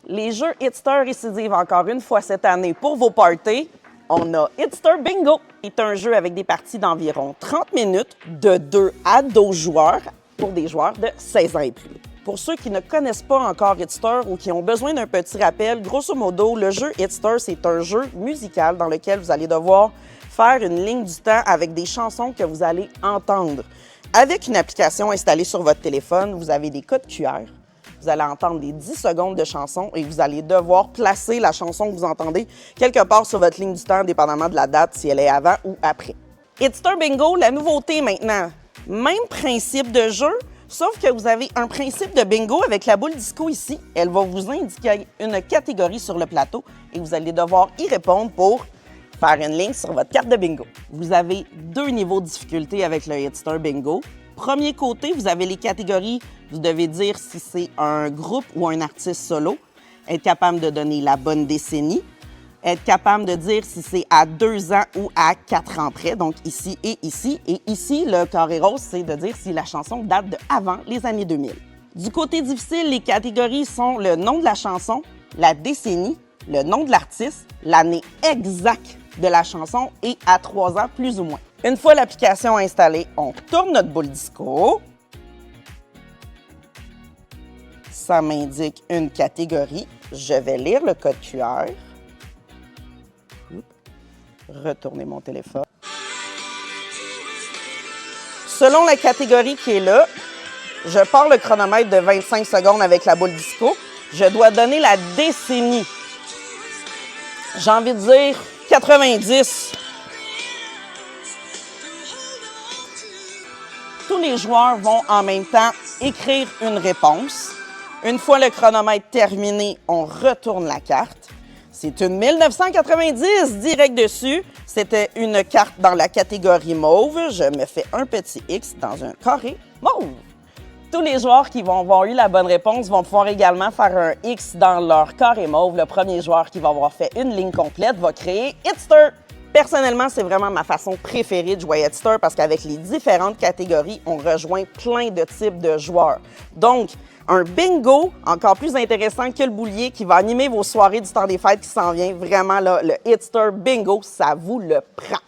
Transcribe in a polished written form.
les jeux Hitster récidivent encore une fois cette année pour vos parties. On a Hitster Bingo, qui est un jeu avec des parties d'environ 30 minutes de 2 à 12 joueurs pour des joueurs de 16 ans et plus. Pour ceux qui ne connaissent pas encore Hitster ou qui ont besoin d'un petit rappel, grosso modo, le jeu Hitster, c'est un jeu musical dans lequel vous allez devoir faire une ligne du temps avec des chansons que vous allez entendre. Avec une application installée sur votre téléphone, vous avez des codes QR. Vous allez entendre des 10 secondes de chanson et vous allez devoir placer la chanson que vous entendez quelque part sur votre ligne du temps, dépendamment de la date, si elle est avant ou après. Hitster Bingo, la nouveauté maintenant, même principe de jeu, sauf que vous avez un principe de bingo avec la boule disco ici. Elle va vous indiquer une catégorie sur le plateau et vous allez devoir y répondre pour faire une ligne sur votre carte de bingo. Vous avez 2 niveaux de difficulté avec le Hitster Bingo. Premier côté, vous avez les catégories. Vous devez dire si c'est un groupe ou un artiste solo, être capable de donner la bonne décennie, être capable de dire si c'est à 2 ans ou à 4 ans près, donc ici et ici. Et ici, le carré rose, c'est de dire si la chanson date de avant les années 2000. Du côté difficile, les catégories sont le nom de la chanson, la décennie, le nom de l'artiste, l'année exacte de la chanson et à 3 ans plus ou moins. Une fois l'application installée, on tourne notre boule disco. Ça m'indique une catégorie. Je vais lire le code QR. Retourner mon téléphone. Selon la catégorie qui est là, je pars le chronomètre de 25 secondes avec la boule disco. Je dois donner la décennie. J'ai envie de dire 90. Tous les joueurs vont en même temps écrire une réponse. Une fois le chronomètre terminé, on retourne la carte. C'est une 1990 direct dessus. C'était une carte dans la catégorie mauve. Je me fais un petit X dans un carré mauve. Tous les joueurs qui vont avoir eu la bonne réponse vont pouvoir également faire un X dans leur carré mauve. Le premier joueur qui va avoir fait une ligne complète va créer Hitster. Personnellement, c'est vraiment ma façon préférée de jouer à Hitster parce qu'avec les différentes catégories, on rejoint plein de types de joueurs. Donc, un bingo, encore plus intéressant que le boulier, qui va animer vos soirées du temps des fêtes qui s'en vient. Vraiment, là, le Hitster Bingo, ça vous le prend.